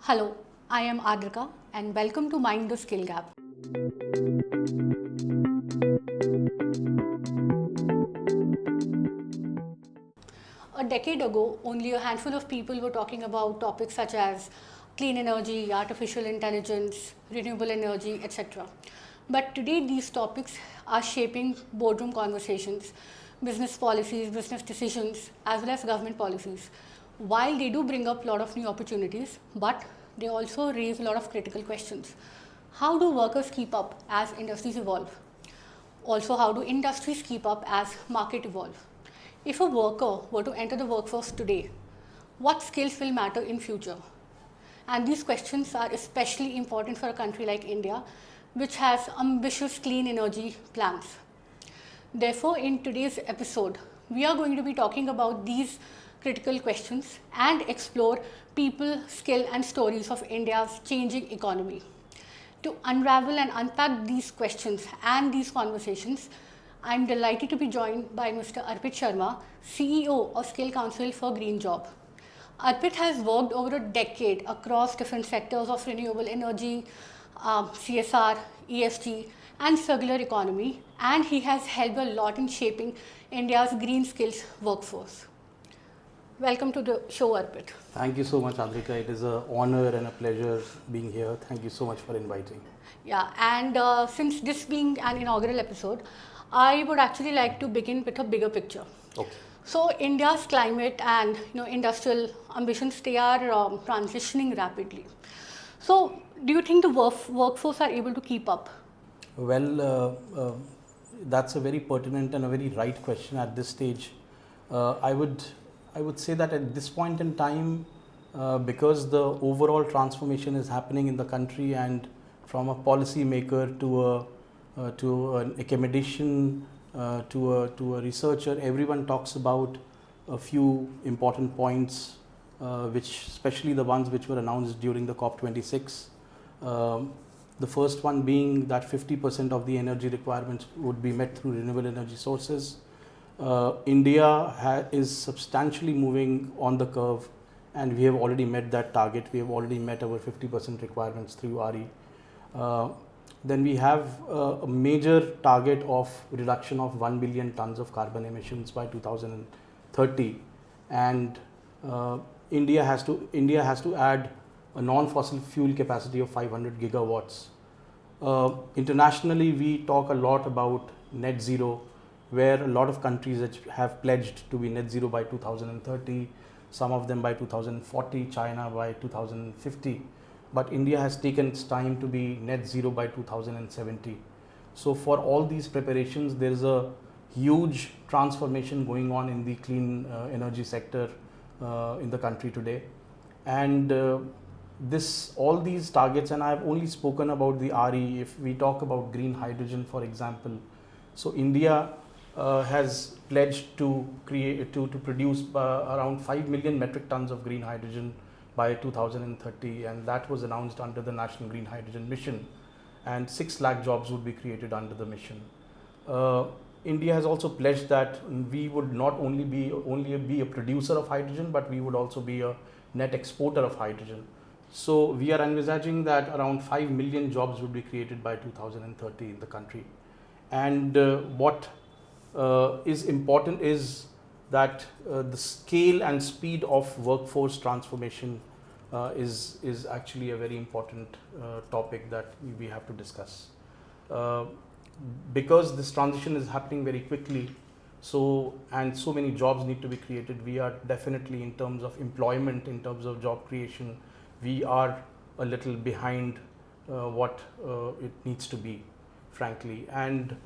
Hello, I am Adrika and welcome to Mind the Skill Gap. A decade ago, only a handful of people were talking about topics such as clean energy, artificial intelligence, renewable energy, etc. But today, these topics are shaping boardroom conversations, business policies, business decisions, as well as government policies. While they do bring up a lot of new opportunities, but they also raise a lot of critical questions. How do workers keep up as industries evolve? Also, how do industries keep up as market evolve? If a worker were to enter the workforce today, what skills will matter in future? And these questions are especially important for a country like India, which has ambitious clean energy plans. Therefore, in today's episode, we are going to be talking about these critical questions and explore people, skill, and stories of India's changing economy. To unravel and unpack these questions and these conversations, I'm delighted to be joined by Mr. Arpit Sharma, CEO of Skill Council for Green Job. Arpit has worked over a decade across different sectors of renewable energy, CSR, ESG, and circular economy, and he has helped a lot in shaping India's green skills workforce. Welcome to the show, Arpit. Thank you so much, Andrika. It is an honor and a pleasure being here. Thank you so much for inviting. Yeah, and since this being an inaugural episode, I would actually like to begin with a bigger picture. Okay. So India's climate and industrial ambitions, they are transitioning rapidly. So do you think the workforce are able to keep up? Well, that's a very pertinent and a very right question at this stage. I would say that at this point in time, because the overall transformation is happening in the country, and from a policy maker to an academician to a researcher, everyone talks about a few important points, which especially the ones which were announced during the COP26. The first one being that 50% of the energy requirements would be met through renewable energy sources. India is substantially moving on the curve, and we have already met that target. We have already met our 50% requirements through RE. Then we have a major target of reduction of 1 billion tons of carbon emissions by 2030, and India has to add a non-fossil fuel capacity of 500 gigawatts. Internationally, we talk a lot about net zero, where a lot of countries have pledged to be net zero by 2030, some of them by 2040, China by 2050. But India has taken its time to be net zero by 2070. So for all these preparations, there is a huge transformation going on in the clean energy sector in the country today. And all these targets, and I have only spoken about the RE. If we talk about green hydrogen, for example, so India has pledged to produce around 5 million metric tons of green hydrogen by 2030, and that was announced under the National Green Hydrogen Mission, and 6 lakh jobs would be created under the mission. India has also pledged that we would not only be a producer of hydrogen, but we would also be a net exporter of hydrogen. So we are envisaging that around 5 million jobs would be created by 2030 in the country. And what is important is that the scale and speed of workforce transformation is actually a very important topic that we have to discuss. Because this transition is happening very quickly, and so many jobs need to be created, we are definitely, in terms of employment, in terms of job creation, we are a little behind what it needs to be, frankly. And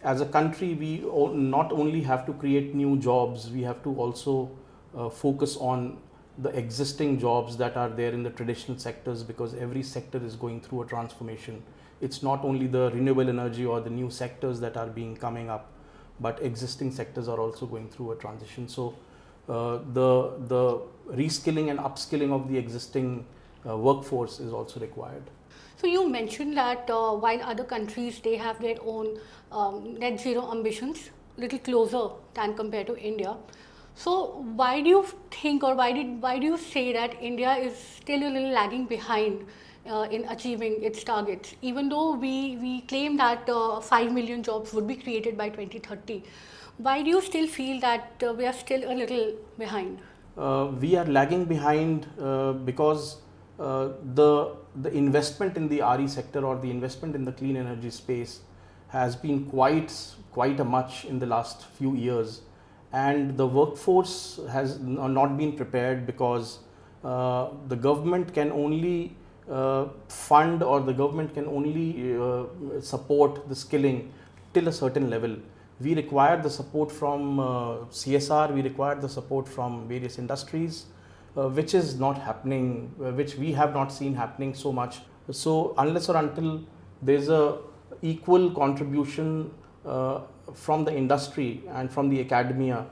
as a country, we not only have to create new jobs, we have to also focus on the existing jobs that are there in the traditional sectors, because every sector is going through a transformation. It's not only the renewable energy or the new sectors that are coming up, but existing sectors are also going through a transition. So the reskilling and upskilling of the existing workforce is also required. So you mentioned that while other countries, they have their own net zero ambitions, little closer than compared to India. So why do you think, or why do you say that India is still a little lagging behind in achieving its targets, even though we claim that 5 million jobs would be created by 2030? Why do you still feel that we are still a little behind? We are lagging behind because the investment in the RE sector or the investment in the clean energy space has been quite a much in the last few years, and the workforce has not been prepared because the government can only fund, or the government can only support the skilling till a certain level. We require the support from CSR, we require the support from various industries, which is not happening, which we have not seen happening so much. So unless or until there's a equal contribution from the industry and from the academia,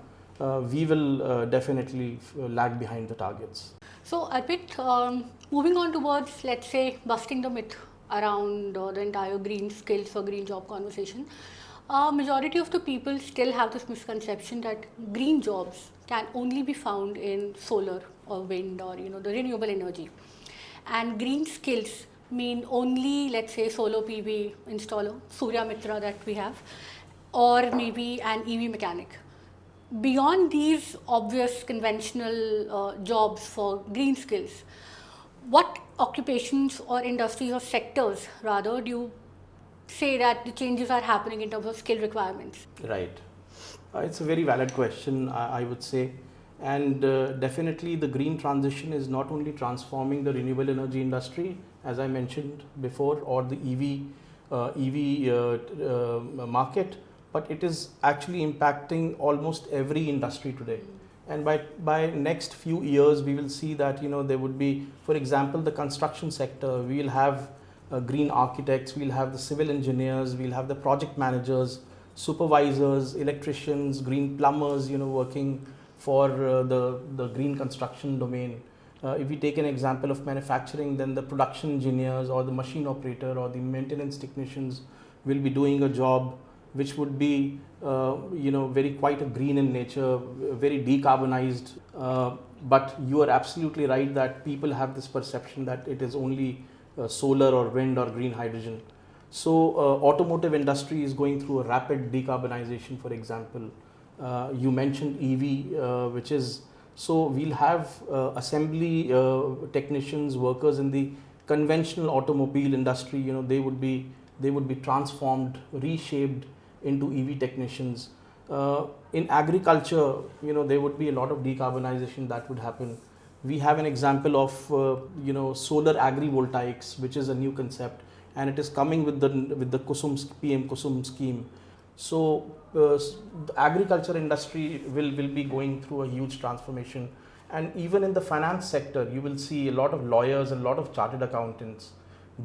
we will definitely lag behind the targets. So, Arpit, moving on towards, let's say, busting the myth around the entire green skills or green job conversation, majority of the people still have this misconception that green jobs can only be found in solar or wind, or the renewable energy, and green skills mean only, let's say, solar PV installer, Surya Mitra that we have, or maybe an EV mechanic. Beyond these obvious conventional jobs for green skills, what occupations or industries or sectors rather do you say that the changes are happening in terms of skill requirements? Right. It's a very valid question, I would say. And definitely, the green transition is not only transforming the renewable energy industry, as I mentioned before, or the EV market, but it is actually impacting almost every industry today. And by next few years, we will see that there would be, for example, the construction sector. We will have green architects, we'll have the civil engineers, we'll have the project managers, supervisors, electricians, green plumbers, working for the green construction domain. If we take an example of manufacturing, then the production engineers or the machine operator or the maintenance technicians will be doing a job which would be very quite a green in nature, very decarbonized. But you are absolutely right that people have this perception that it is only solar or wind or green hydrogen. So automotive industry is going through a rapid decarbonization, for example. You mentioned EV, which is, so we'll have assembly technicians, workers in the conventional automobile industry. They would be transformed, reshaped into EV technicians. In agriculture, there would be a lot of decarbonization that would happen. We have an example of solar agrivoltaics, which is a new concept, and it is coming with the PM Kusum scheme. So the agriculture industry will be going through a huge transformation, and even in the finance sector, you will see a lot of lawyers and a lot of chartered accountants.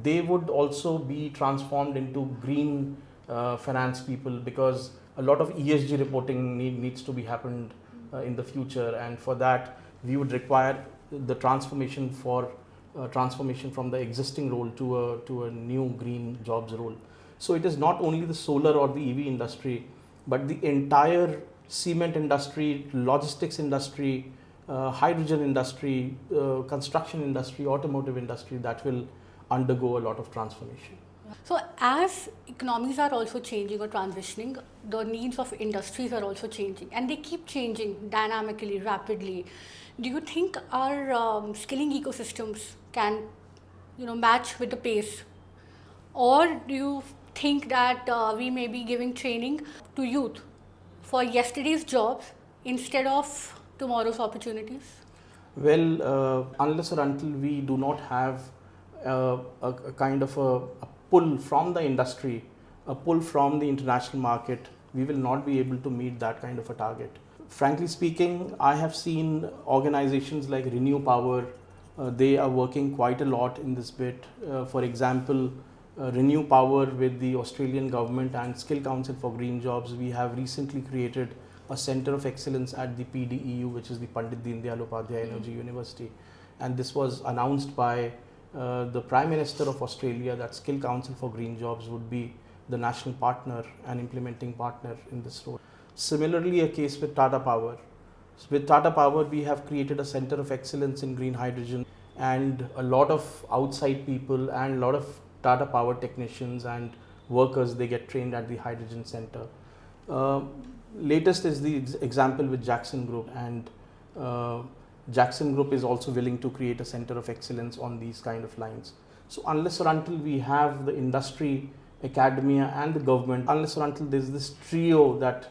They would also be transformed into green finance people, because a lot of ESG reporting needs to be happened in the future, and for that we would require the transformation from the existing role to a new green jobs role. So it is not only the solar or the EV industry, but the entire cement industry, logistics industry, hydrogen industry, construction industry, automotive industry that will undergo a lot of transformation. So, as economies are also changing or transitioning, the needs of industries are also changing, and they keep changing dynamically, rapidly. Do you think our skilling ecosystems can, match with the pace, or do you think that we may be giving training to youth for yesterday's jobs instead of tomorrow's opportunities? Well, unless or until we do not have a kind of a pull from the industry, a pull from the international market, we will not be able to meet that kind of a target. Frankly speaking, I have seen organizations like Renew Power, they are working quite a lot in this bit. For example, Renew Power with the Australian government and Skill Council for Green Jobs, we have recently created a Center of Excellence at the PDEU, which is the Pandit Deendayal Upadhyay Energy University. And this was announced by the Prime Minister of Australia, that Skill Council for Green Jobs would be the national partner and implementing partner in this role. Similarly, a case with Tata Power. So with Tata Power, we have created a center of excellence in green hydrogen, and a lot of outside people and a lot of Tata Power technicians and workers, they get trained at the hydrogen center. Uh, Latest is the example with Jackson Group, and Jackson Group is also willing to create a center of excellence on these kind of lines. So unless or until we have the industry, academia and the government, unless or until there's this trio that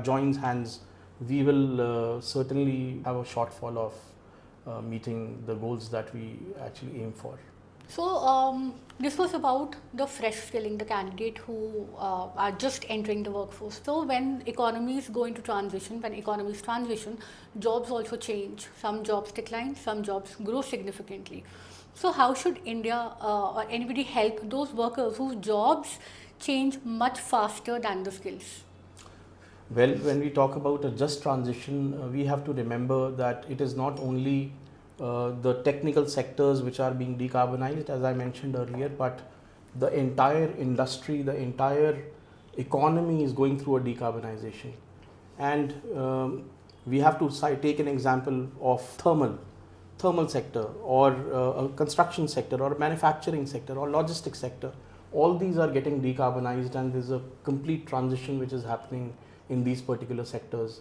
joins hands, we will certainly have a shortfall of meeting the goals that we actually aim for. So this was about the fresh skilling, the candidate who are just entering the workforce. So when economies go into transition, when economies transition, jobs also change. Some jobs decline, some jobs grow significantly. So how should India or anybody help those workers whose jobs change much faster than the skills? Well, when we talk about a just transition, we have to remember that it is not only the technical sectors which are being decarbonized, as I mentioned earlier, but the entire industry, the entire economy is going through a decarbonization. And we have to take an example of thermal sector, or a construction sector, or manufacturing sector, or logistics sector. All these are getting decarbonized, and there's a complete transition which is happening in these particular sectors.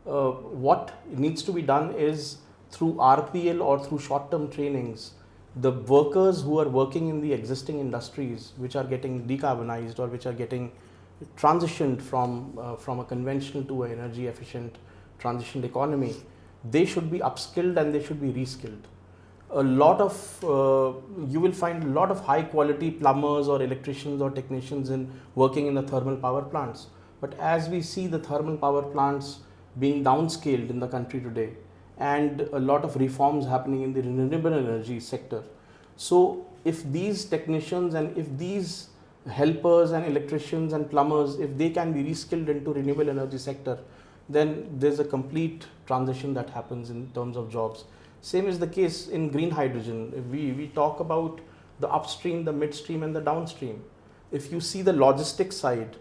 What needs to be done is, through RPL or through short-term trainings, the workers who are working in the existing industries which are getting decarbonized or which are getting transitioned from a conventional to an energy efficient transitioned economy, they should be upskilled and they should be reskilled. You will find a lot of high quality plumbers or electricians or technicians working in the thermal power plants. But as we see the thermal power plants being downscaled in the country today, and a lot of reforms happening in the renewable energy sector. So if these technicians and if these helpers and electricians and plumbers, if they can be reskilled into renewable energy sector, then there's a complete transition that happens in terms of jobs. Same is the case in green hydrogen. If we talk about the upstream, the midstream and the downstream. If you see the logistics side,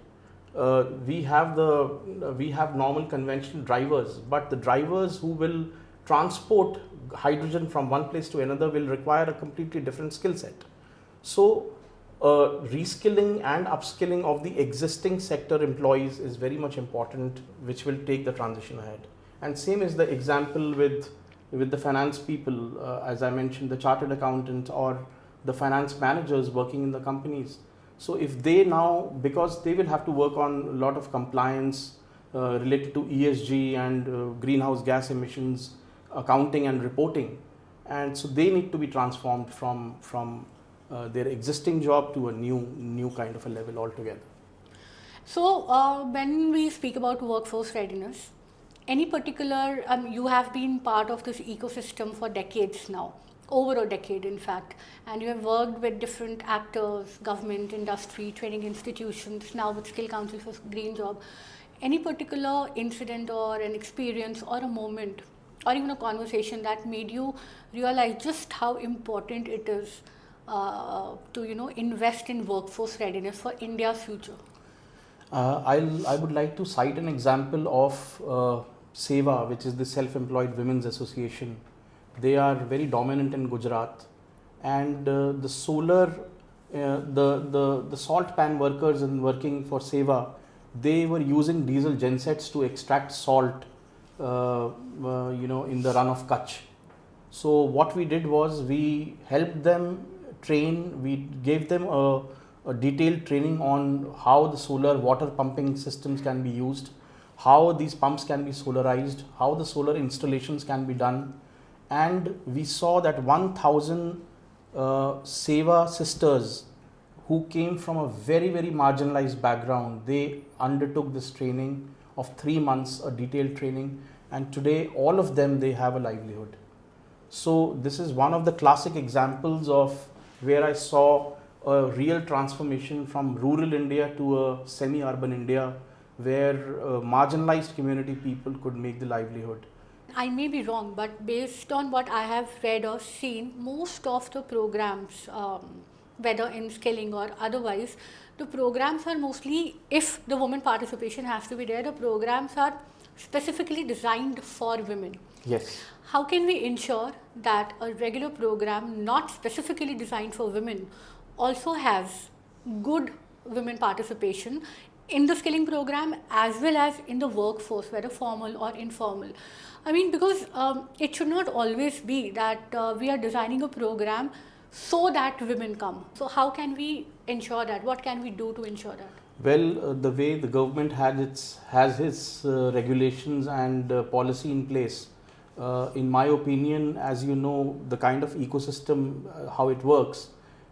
we have normal conventional drivers, but the drivers who will transport hydrogen from one place to another will require a completely different skill set. So reskilling and upskilling of the existing sector employees is very much important, which will take the transition ahead. And same is the example with the finance people, as I mentioned, the chartered accountant or the finance managers working in the companies. So if they now, because they will have to work on a lot of compliance related to ESG and greenhouse gas emissions, accounting and reporting, and so they need to be transformed from their existing job to a new kind of a level altogether. So when we speak about workforce readiness, any particular, you have been part of this ecosystem for decades now, over a decade in fact, and you have worked with different actors, government, industry, training institutions, now with Skill Council for Green Job. Any particular incident or an experience or a moment or even a conversation that made you realize just how important it is to invest in workforce readiness for India's future? I would like to cite an example of SEWA, which is the Self-Employed Women's Association. They are very dominant in Gujarat, and the salt pan workers and working for SEWA, they were using diesel gensets to extract salt, in the run of Kutch. So what we did was we helped them train. We gave them a detailed training on how the solar water pumping systems can be used, how these pumps can be solarized, how the solar installations can be done. And we saw that 1,000 SEWA sisters who came from a very, very marginalized background, they undertook this training of 3 months, a detailed training, and today all of them, they have a livelihood. So this is one of the classic examples of where I saw a real transformation from rural India to a semi-urban India, where marginalized community people could make the livelihood. I may be wrong, but based on what I have read or seen, most of the programs whether in skilling or otherwise, the programs are mostly, if the women participation has to be there, the programs are specifically designed for women. Yes. How can we ensure that a regular program not specifically designed for women also has good women participation in the skilling program as well as in the workforce, whether formal or informal? I mean, because it should not always be that we are designing a program so that women come. So how can we ensure that? What can we do to ensure that? Well, the way the government has its regulations and policy in place, in my opinion, as you know, the kind of ecosystem, how it works,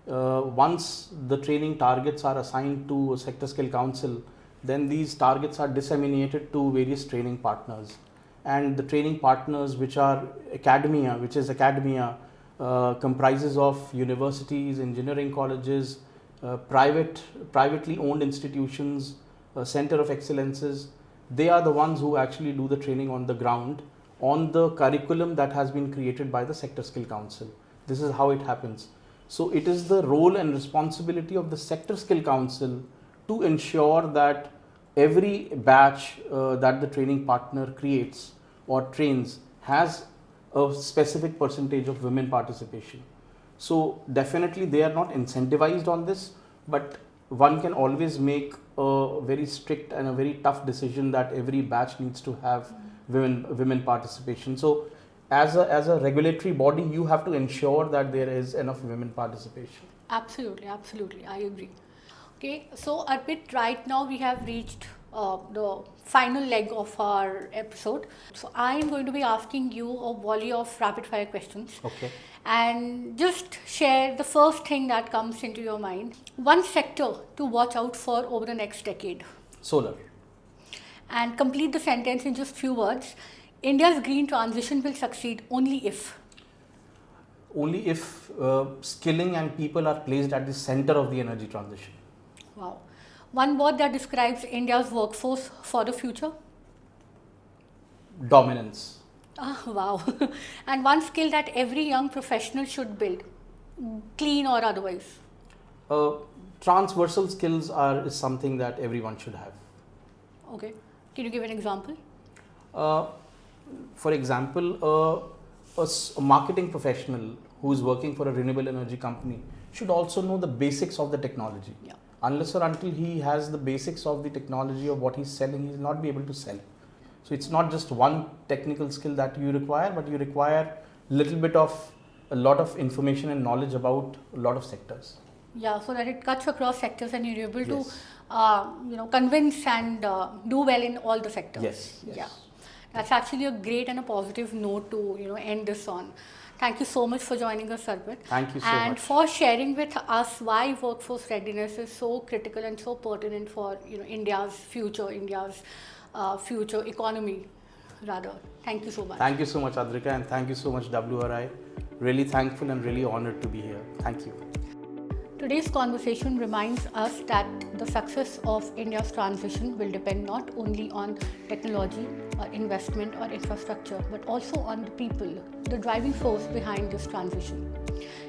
once the training targets are assigned to a sector skill council, then these targets are disseminated to various training partners. And the training partners, which are academia, comprises of universities, engineering colleges, privately owned institutions, center of excellences. They are the ones who actually do the training on the ground on the curriculum that has been created by the Sector Skill Council. This is how it happens. So it is the role and responsibility of the Sector Skill Council to ensure that every batch that the training partner creates or trains has a specific percentage of women participation. So definitely they are not incentivized on this, but one can always make a very strict and a very tough decision that every batch needs to have women participation. So as a regulatory body, you have to ensure that there is enough women participation. Absolutely, I agree. Okay, so Arpit, right now we have reached the final leg of our episode. So I am going to be asking you a volley of rapid fire questions. Okay. And just share the first thing that comes into your mind. One sector to watch out for over the next decade. Solar. And complete the sentence in just few words. India's green transition will succeed only if. Only if skilling and people are placed at the center of the energy transition. Wow. One word that describes India's workforce for the future? Dominance. Wow. And one skill that every young professional should build, clean or otherwise? Transversal skills is something that everyone should have. Okay. Can you give an example? For example, a marketing professional who is working for a renewable energy company should also know the basics of the technology. Yeah. Unless or until he has the basics of the technology of what he's selling, he will not be able to sell. So it's not just one technical skill that you require, but you require a lot of information and knowledge about a lot of sectors. Yeah, so that it cuts across sectors and you're able Yes. to, convince and do well in all the sectors. Yes. Yeah, that's actually a great and a positive note to end this on. Thank you so much for joining us, Arpit. Thank you so and much. for sharing with us why workforce readiness is so critical and so pertinent for India's future economy, rather. Thank you so much. Thank you so much, Adrika, and thank you so much, WRI. Really thankful and really honored to be here. Thank you. Today's conversation reminds us that the success of India's transition will depend not only on technology or investment or infrastructure, but also on the people, the driving force behind this transition.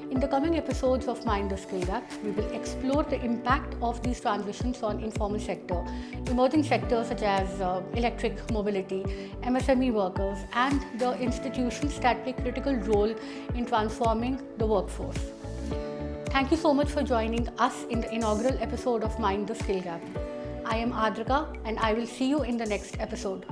In the coming episodes of Mind the Skill Gap, we will explore the impact of these transitions on informal sector, emerging sectors such as electric mobility, MSME workers, and the institutions that play critical role in transforming the workforce. Thank you so much for joining us in the inaugural episode of Mind the Skill Gap. I am Adrika and I will see you in the next episode.